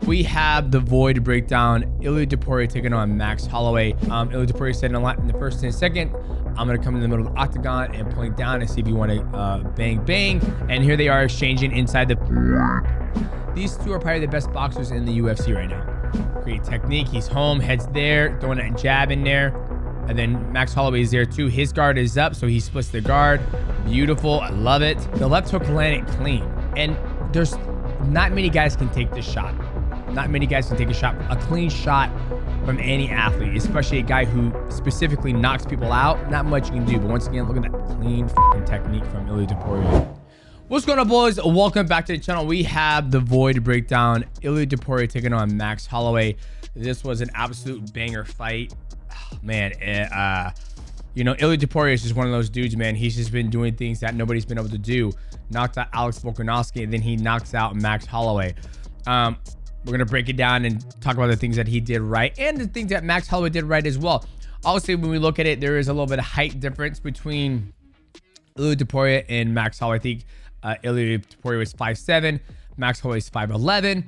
We have the Void breakdown. ILIA TOPURIA taking on Max Holloway. ILIA TOPURIA setting a lot in the first and second. I'm going to come in the middle of the octagon and point down and see if you want to bang, bang. And here they are exchanging inside the... These two are probably the best boxers in the UFC right now. Great technique. He's home, heads there, throwing that jab in there. And then Max Holloway is there too. His guard is up, so he splits the guard. Beautiful. I love it. The left hook landed clean. And there's not many guys can take this shot. Not many guys can take a clean shot from any athlete, especially a guy who specifically knocks people out. Not much you can do, but once again, look at that clean technique from ILIA TOPURIA. What's going on, boys? Welcome back to the channel. We have the Void breakdown. ILIA TOPURIA taking on Max Holloway. This was an absolute banger fight. Oh, man, you know, ILIA TOPURIA is just one of those dudes, man. He's just been doing things that nobody's been able to do. Knocked out Alex Volkanovski, and then he knocks out Max Holloway. We're going to break it down and talk about the things that he did right and the things that Max Holloway did right as well. Obviously, when we look at it, there is a little bit of height difference between ILIA TOPURIA and Max Holloway. I think ILIA TOPURIA was 5'7", Max Holloway is 5'11".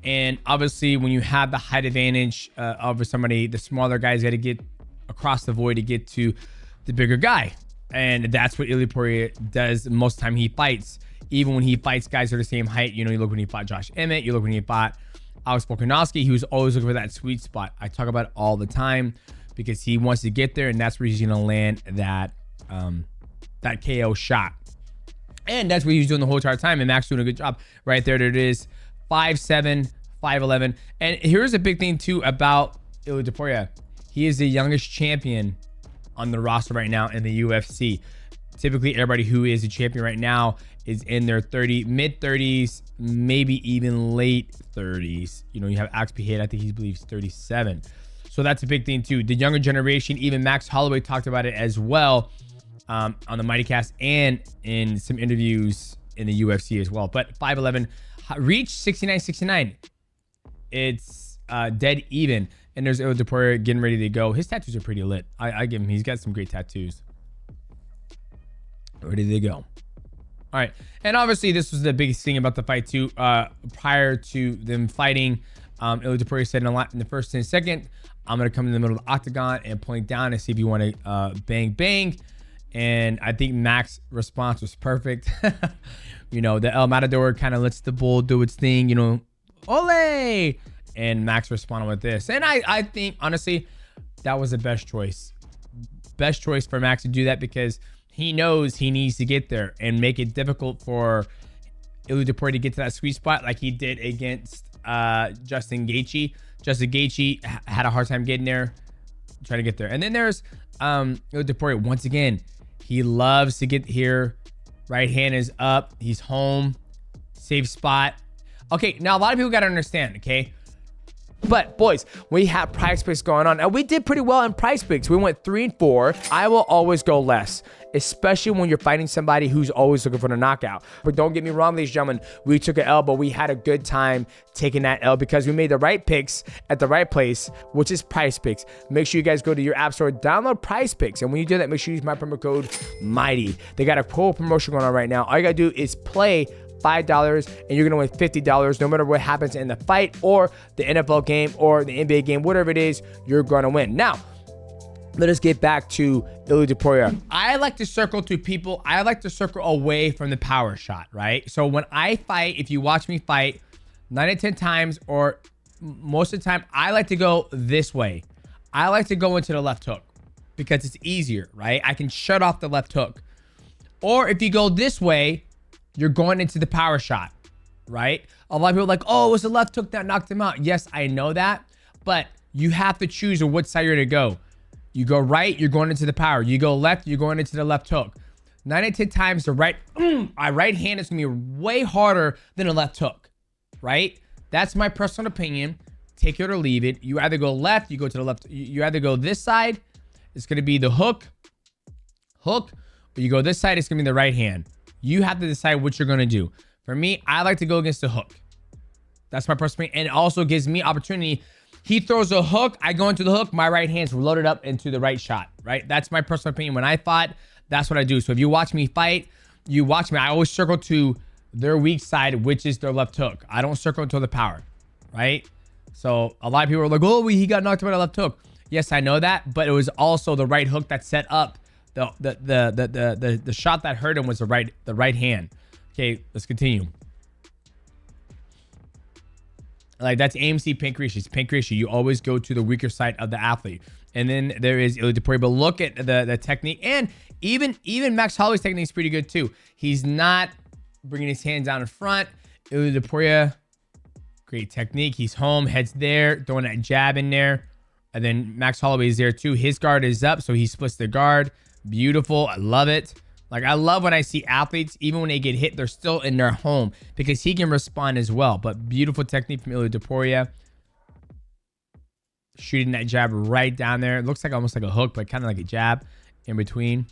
And obviously, when you have the height advantage over somebody, the smaller guys got to get across the void to get to the bigger guy. And that's what ILIA TOPURIA does most of the time he fights. Even when he fights guys who are the same height, you know, you look when he fought Josh Emmett, you look when he fought Alex Volkanovski, he was always looking for that sweet spot. I talk about it all the time because he wants to get there, and that's where he's going to land that that KO shot. And that's what he was doing the whole entire time, and Max doing a good job. Right there, there it is, 5'7", 5'11". And here's a big thing, too, about ILIA TOPURIA. He is the youngest champion on the roster right now in the UFC. Typically, everybody who is a champion right now is in their mid 30s, maybe even late 30s. You know, you have Alex P. I think he believes 37. So that's a big thing too. The younger generation, even Max Holloway talked about it as well on the MightyCast and in some interviews in the UFC as well. But 5'11", reach 69. It's dead even. And there's ILIA TOPURIA getting ready to go. His tattoos are pretty lit. I give him. He's got some great tattoos. Ready to go. All right, and obviously this was the biggest thing about the fight too. Prior to them fighting, ILIA TOPURIA said a lot in the first and second. I'm gonna come in the middle of the octagon and point down and see if you want to bang, bang. And I think Max's response was perfect. You know, the El Matador kind of lets the bull do its thing. You know, ole, and Max responded with this. And I think honestly, that was the best choice. Best choice for Max to do that because he knows he needs to get there and make it difficult for ILIA TOPURIA to get to that sweet spot like he did against Justin Gaethje. Justin Gaethje had a hard time getting there, trying to get there. And then there's ILIA TOPURIA. Once again, he loves to get here. Right hand is up. He's home. Safe spot. Okay, now a lot of people got to understand, okay? But boys, we have price picks going on, and we did pretty well in price picks. We went 3 and 4. I will always go less, especially when you're fighting somebody who's always looking for the knockout. But don't get me wrong, ladies and gentlemen, we took an L, but we had a good time taking that L because we made the right picks at the right place, which is price picks. Make sure you guys go to your app store, download price picks, and when you do that, make sure you use my promo code MIGHTY. They got a cool promotion going on right now. All you gotta do is play $5 and you're gonna win $50 no matter what happens in the fight or the NFL game or the NBA game, whatever it is, you're gonna win. Now, let us get back to ILIA TOPURIA. I like to circle to people. I like to circle away from the power shot, right? So when I fight, if you watch me fight 9 to 10 times or most of the time, I like to go this way. I like to go into the left hook because it's easier, right? I can shut off the left hook. Or if you go this way, you're going into the power shot, right? A lot of people are like, oh, it was the left hook that knocked him out. Yes, I know that, but you have to choose on which side you're to go. You go right, you're going into the power. You go left, you're going into the left hook. 9 to 10 times the right hand is gonna be way harder than a left hook, right? That's my personal opinion. Take it or leave it. You either go left, you go to the left. You either go this side, it's gonna be the hook, or you go this side, it's gonna be the right hand. You have to decide what you're going to do. For me, I like to go against the hook. That's my personal opinion. And it also gives me opportunity. He throws a hook. I go into the hook. My right hand's loaded up into the right shot, right? That's my personal opinion. When I fought, that's what I do. So if you watch me fight, you watch me. I always circle to their weak side, which is their left hook. I don't circle until the power, right? So a lot of people are like, oh, he got knocked out by a left hook. Yes, I know that, but it was also the right hook that set up the shot that hurt him was the right hand. Okay, let's continue. Like, that's AMC pancreas. Pancreas, you always go to the weaker side of the athlete. And then there is ILIA TOPURIA. But look at the technique. And even Max Holloway's technique is pretty good too. He's not bringing his hands down in front. ILIA TOPURIA, great technique. He's home, heads there, throwing that jab in there. And then Max Holloway is there too. His guard is up, so he splits the guard. Beautiful. I love it. Like, I love when I see athletes, even when they get hit, they're still in their home because he can respond as well. But beautiful technique from ILIA TOPURIA. Shooting that jab right down there. It looks like almost like a hook, but kind of like a jab in between.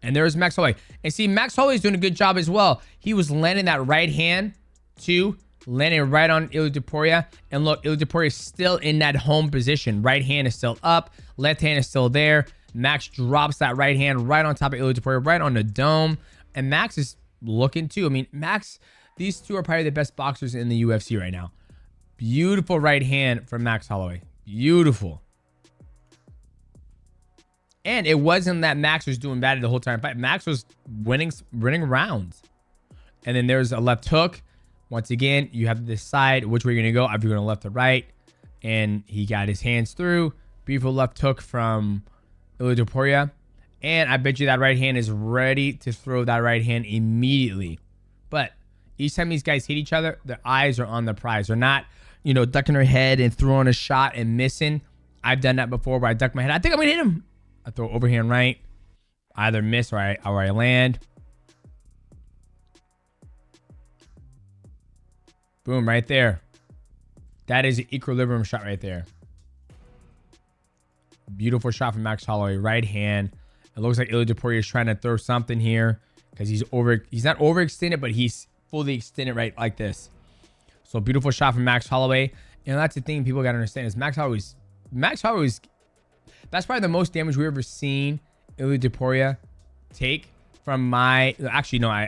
And there's Max Holloway. And see, Max Holloway is doing a good job as well. He was landing that right hand too. Landing right on ILIA TOPURIA. And look, ILIA TOPURIA is still in that home position. Right hand is still up. Left hand is still there. Max drops that right hand right on top of ILIA TOPURIA, right on the dome. And Max is looking too. I mean, Max, these two are probably the best boxers in the UFC right now. Beautiful right hand from Max Holloway. Beautiful. And it wasn't that Max was doing bad the whole time fight. Max was winning rounds. And then there's a left hook. Once again, you have to decide which way you're going to go. If you're going to left or right. And he got his hands through. Beautiful left hook from ILIA TOPURIA. And I bet you that right hand is ready to throw that right hand immediately. But each time these guys hit each other, their eyes are on the prize. They're not, you know, ducking their head and throwing a shot and missing. I've done that before where I duck my head. I think I'm going to hit him. I throw overhand right. I either miss or I land. Boom, right there. That is an equilibrium shot right there. Beautiful shot from Max Holloway. Right hand. It looks like ILIA TOPURIA is trying to throw something here because he's not overextended, but he's fully extended right like this. So beautiful shot from Max Holloway. And that's the thing people got to understand is Max Holloway's, that's probably the most damage we've ever seen ILIA TOPURIA take from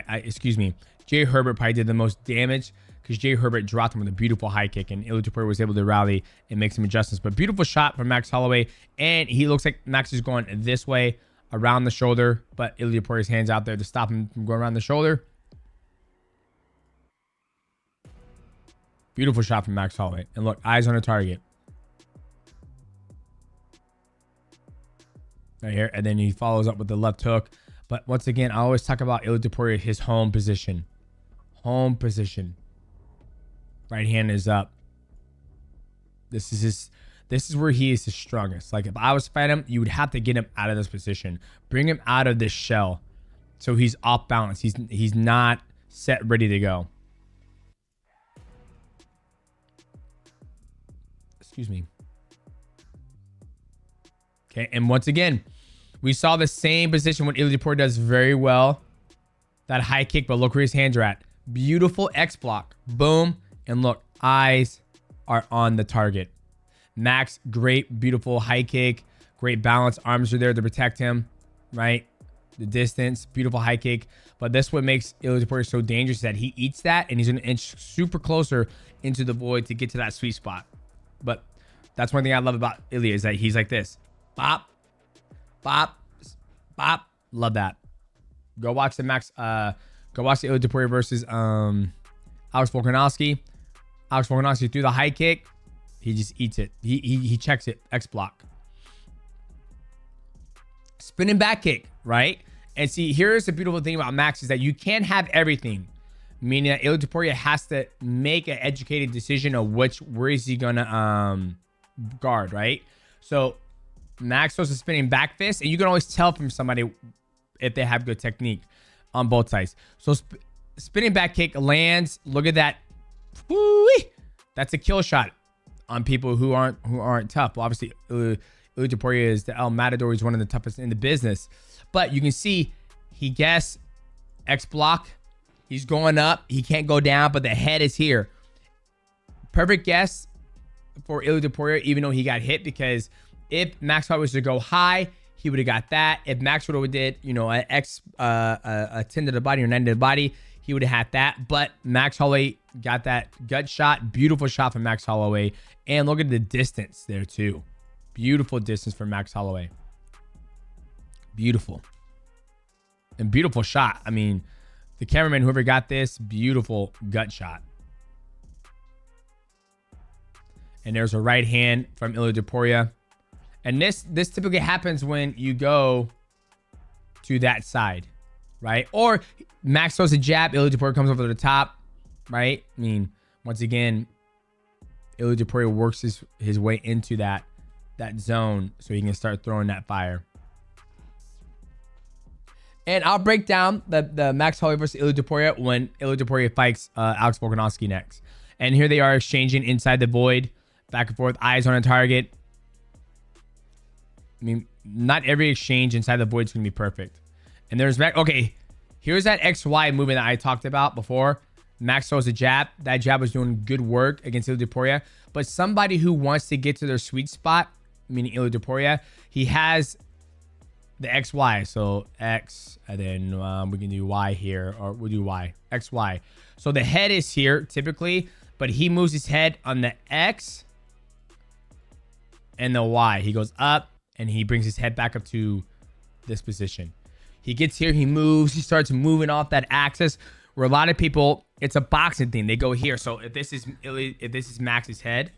excuse me. Jay Herbert probably did the most damage because Jay Herbert dropped him with a beautiful high kick and ILIA TOPURIA was able to rally and make some adjustments. But beautiful shot from Max Holloway. And he looks like Max is going this way around the shoulder, but ILIA TOPURIA's hands out there to stop him from going around the shoulder. Beautiful shot from Max Holloway. And look, eyes on the target. Right here. And then he follows up with the left hook. But once again, I always talk about ILIA TOPURIA, his home position. Home position. Right hand is up. This is where he is the strongest. Like, if I was fighting him, you would have to get him out of this position. Bring him out of this shell. So he's off balance. He's not set, ready to go. Excuse me. Okay, and once again, we saw the same position when ILIA TOPURIA does very well. That high kick, but look where his hands are at. Beautiful X block. Boom. And look, eyes are on the target. Max, great, beautiful high kick. Great balance. Arms are there to protect him, right? The distance, beautiful high kick. But this what makes ILIA TOPURIA so dangerous is that he eats that and he's going to inch super closer into the void to get to that sweet spot. But that's one thing I love about ILIA is that he's like this. Bop, bop, bop. Love that. Go watch the ILIA TOPURIA versus Alex Volkanovski. Alex Volkanovski threw the high kick. He just eats it. He checks it. X block. Spinning back kick, right? And see, here's the beautiful thing about Max is that you can't have everything. Meaning that ILIA TOPURIA has to make an educated decision of where is he gonna guard, right? So Max throws a spinning back fist, and you can always tell from somebody if they have good technique on both sides. So spinning back kick lands. Look at that. Woo-wee. That's a kill shot on people who aren't tough. Well, obviously, ILIA TOPURIA is the El Matador. He's one of the toughest in the business. But you can see he guessed X block. He's going up. He can't go down, but the head is here. Perfect guess for ILIA TOPURIA, even though he got hit, because if Max Holloway was to go high, he would have got that. If Max would have did, you know, a 10 to the body or 9 to the body, he would have had that. But Max Holloway got that gut shot. Beautiful shot from Max Holloway. And look at the distance there too. Beautiful distance from Max Holloway. Beautiful. And beautiful shot. I mean, the cameraman, whoever got this, beautiful gut shot. And there's a right hand from ILIA TOPURIA. And this typically happens when you go to that side, right? Or Max throws a jab, ILIA TOPURIA comes over the top, right? I mean, once again, ILIA TOPURIA works his way into that zone so he can start throwing that fire. And I'll break down the Max Holloway versus ILIA TOPURIA when ILIA TOPURIA fights Alex Volkanovski next. And here they are exchanging inside the void, back and forth, eyes on a target. I mean, not every exchange inside the void is going to be perfect. And there's Max. Okay, here's that XY movement that I talked about before. Max throws a jab. That jab was doing good work against ILIA TOPURIA. But somebody who wants to get to their sweet spot, meaning ILIA TOPURIA, he has the XY. So X, and then we can do Y here, or we'll do Y. XY. So the head is here typically, but he moves his head on the X and the Y. He goes up and he brings his head back up to this position. He gets here, he moves, he starts moving off that axis where a lot of people, it's a boxing thing. They go here. So if this is Max's head,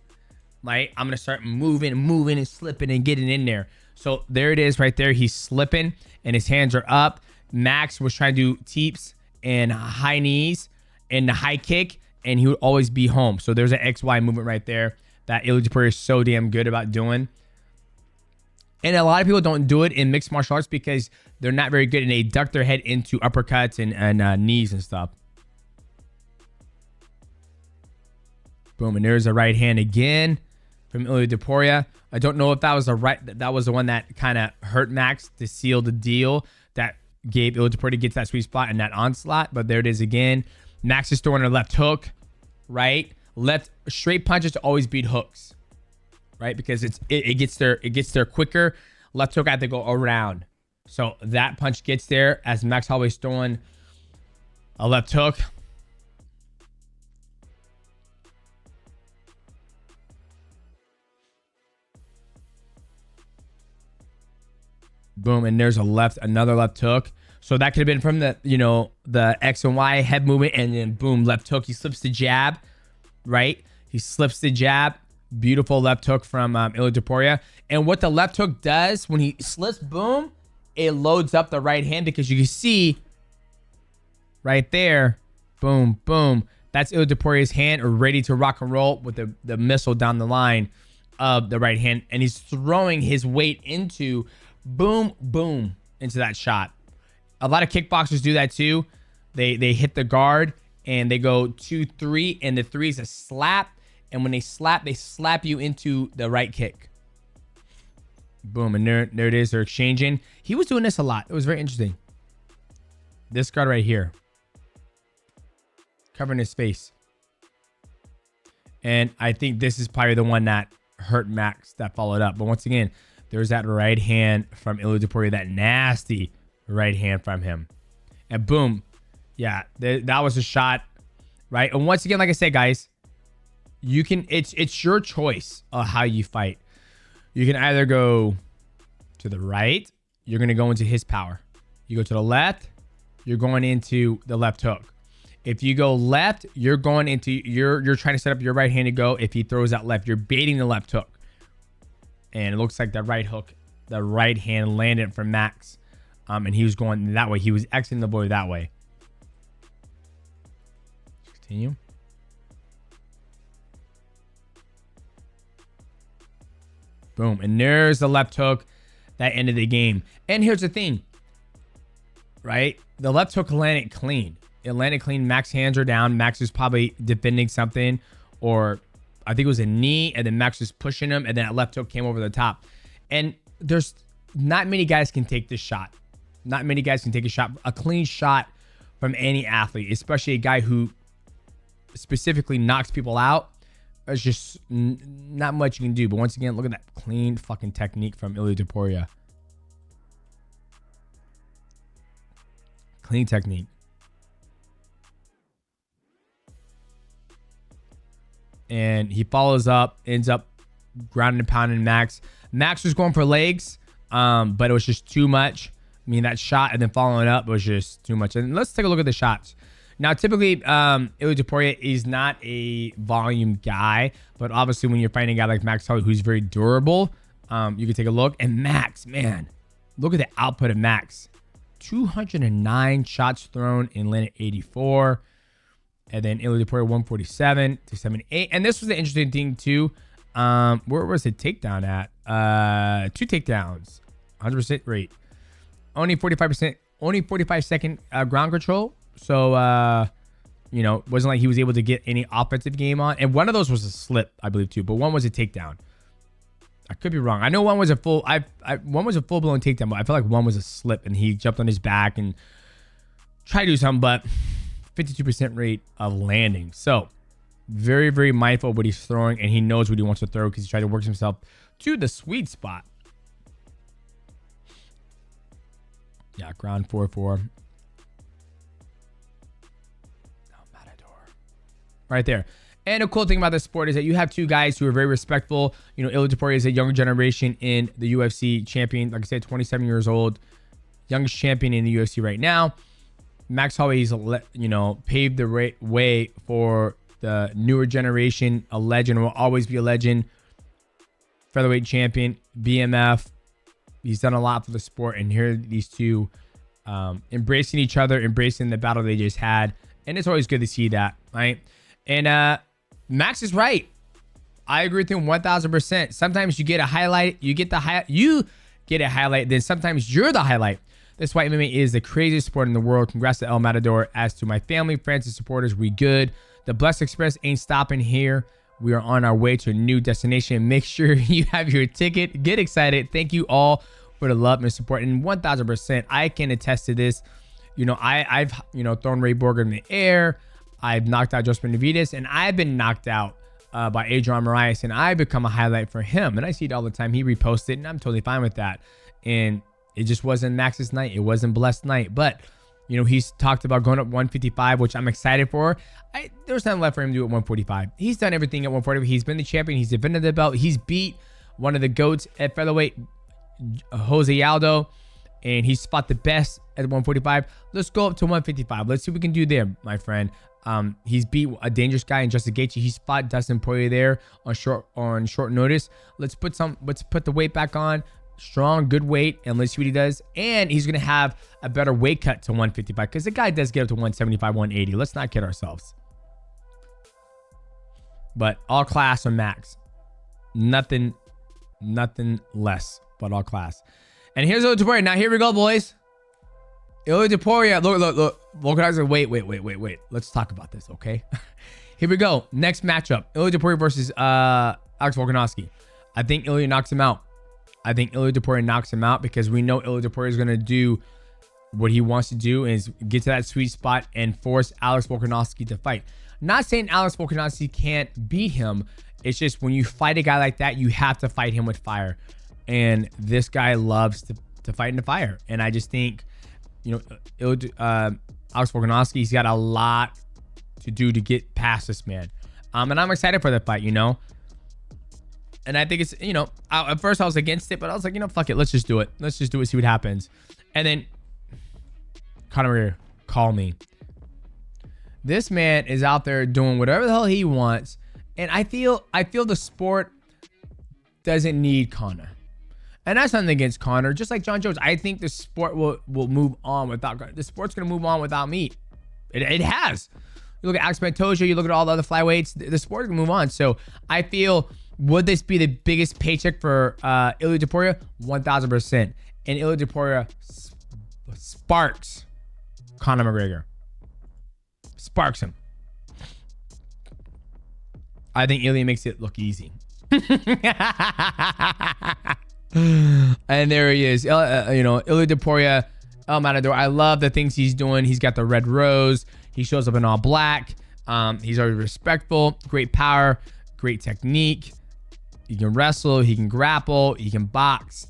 right, I'm going to start moving and slipping and getting in there. So there it is right there. He's slipping and his hands are up. Max was trying to do teeps and high knees and the high kick, and he would always be home. So there's an XY movement right there that ILIA TOPURIA is so damn good about doing. And a lot of people don't do it in mixed martial arts because they're not very good and they duck their head into uppercuts and knees and stuff. Boom, and there's a right hand again from ILIA TOPURIA. I don't know if that was the one that kind of hurt Max to seal the deal that gave ILIA TOPURIA to get to that sweet spot and that onslaught, but there it is again. Max is throwing a left hook, right? Left straight punches always beat hooks, right? Because it gets there quicker. Left hook had to go around. So that punch gets there as Max Holloway's throwing a left hook. Boom, and there's another left hook. So that could have been from the, you know, the X and Y head movement, and then boom, left hook. He slips the jab, right? He slips the jab. Beautiful left hook from ILIA TOPURIA. And what the left hook does when he slips, boom, it loads up the right hand because you can see right there, boom, boom. That's ILIA TOPURIA's hand ready to rock and roll with the missile down the line of the right hand. And he's throwing his weight into boom, boom, into that shot. A lot of kickboxers do that too. They hit the guard and they go 2-3, and the 3 is a slap. And when they slap you into the right kick. Boom, and there it is. They're exchanging. He was doing this a lot. It was very interesting. This guard right here, covering his face. And I think this is probably the one that hurt Max that followed up. But once again, there's that right hand from ILIA TOPURIA, that nasty right hand from him. And boom. Yeah, that was a shot, right? And once again, like I said, guys, you can, it's your choice of how you fight. You can either go to the right, you're going to go into his power. You go to the left, you're going into the left hook. If you go left, you're going into, you're trying to set up your right hand to go. If he throws out left, you're baiting the left hook. And it looks like the right hook, the right hand landed for Max. And he was going that way. He was exiting the board that way. Continue. Boom. And there's the left hook that ended the game. And here's the thing, right? The left hook landed clean. It landed clean. Max's hands are down. Max is probably defending something, or I think it was a knee, and then Max was pushing him, and then that left hook came over the top. And there's not many guys can take this shot. Not many guys can take a shot, a clean shot from any athlete, especially a guy who specifically knocks people out. There's just not much you can do. But once again, look at that clean fucking technique from ILIA TOPURIA. Clean technique. And he follows up, ends up grounding and pounding Max. Max was going for legs, but it was just too much. I mean, that shot and then following up was just too much. And let's take a look at the shots. Now, typically, ILIA TOPURIA is not a volume guy, but obviously when you're fighting a guy like Max Holloway, who's very durable, you can take a look. And Max, man, look at the output of Max. 209 shots thrown and landed 84. And then ILIA TOPURIA 147 to 78. And this was the interesting thing too. Where was the takedown at? 2 takedowns, 100% rate. Only 45%, only 45-second ground control. So, you know, wasn't like he was able to get any offensive game on. And one of those was a slip, I believe, too. But one was a takedown. I could be wrong. I know one was a one was a full-blown takedown, but I feel like one was a slip, and he jumped on his back and tried to do something, but 52% rate of landing. So, very, very mindful of what he's throwing, and he knows what he wants to throw because he tried to work himself to the sweet spot. Yeah, ground 4-4. Right there. And a cool thing about this sport is that you have two guys who are very respectful. You know, ILIA TOPURIA is a younger generation in the UFC champion. Like I said, 27 years old. Youngest champion in the UFC right now. Max Holloway's, you know, paved the way for the newer generation. A legend, will always be a legend. Featherweight champion, BMF. He's done a lot for the sport. And here are these two embracing each other, embracing the battle they just had. And it's always good to see that, right? And Max is right. I agree with him 1000%. Sometimes you get a highlight, you get a highlight, then sometimes you're the highlight. This white MMA is the craziest sport in the world. Congrats to El Matador. As to my family, friends, and supporters, we good. The Blessed Express ain't stopping here. We are on our way to a new destination. Make sure you have your ticket. Get excited. Thank you all for the love and support. And 1000%, I can attest to this. You know, I've thrown Ray Borger in the air. I've knocked out Joseph Benavidez, and I've been knocked out by Adrian Moraes, and I've become a highlight for him. And I see it all the time. He reposted, and I'm totally fine with that. And it just wasn't Max's night. It wasn't Blessed night. But, you know, he's talked about going up 155, which I'm excited for. There's nothing left for him to do at 145. He's done everything at 140. He's been the champion. He's defended the belt. He's beat one of the GOATs at featherweight, Jose Aldo. And he's fought the best at 145. Let's go up to 155. Let's see what we can do there, my friend. He's beat a dangerous guy in Justin Gaethje. He's fought Dustin Poirier there on short notice. Let's put the weight back on. Strong, good weight, and let's see what he does. And he's gonna have a better weight cut to 155 because the guy does get up to 175, 180. Let's not kid ourselves. But all class on Max. Nothing less, but all class. And here's ILIA TOPURIA. Now here we go, boys. ILIA TOPURIA. Look. Volcanizer. Wait. Let's talk about this, okay? Here we go. Next matchup. ILIA TOPURIA versus Alex Volkanovski. I think ILIA knocks him out. I think ILIA TOPURIA knocks him out because we know ILIA TOPURIA is going to do what he wants to do, is get to that sweet spot and force Alex Volkanovski to fight. Not saying Alex Volkanovski can't beat him. It's just when you fight a guy like that, you have to fight him with fire. And this guy loves to fight in the fire. And I just think, you know, Alex Volkanovski, he's got a lot to do to get past this man. And I'm excited for the fight, you know. And I think it's, you know, at first I was against it, but I was like, you know, fuck it. Let's just do it. Let's just do it, see what happens. And then Conor, call me. This man is out there doing whatever the hell he wants. And I feel the sport doesn't need Conor. And that's nothing against Conor. Just like John Jones, I think the sport will move on without Conor. The sport's going to move on without me. It has. You look at Alex Pantoja, you look at all the other flyweights, the sport can move on. So I feel, would this be the biggest paycheck for ILIA TOPURIA? 1000%. And ILIA TOPURIA sparks Conor McGregor. Sparks him. I think ILIA makes it look easy. And there he is. You know, ILIA TOPURIA, El Matador. I love the things he's doing. He's got the red rose. He shows up in all black. He's already respectful. Great power. Great technique. He can wrestle. He can grapple. He can box.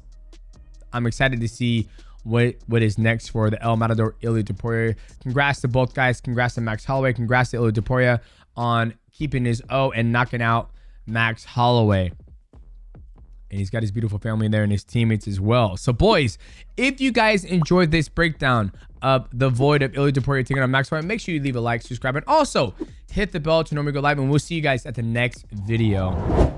I'm excited to see what is next for the El Matador ILIA Topuria. Congrats to both guys. Congrats to Max Holloway. Congrats to ILIA Topuria on keeping his O and knocking out Max Holloway. And he's got his beautiful family there and his teammates as well. So, boys, if you guys enjoyed this breakdown of the Void of ILIA Topuria taking on Max Holloway, make sure you leave a like, subscribe, and also hit the bell to know when we go live. And we'll see you guys at the next video.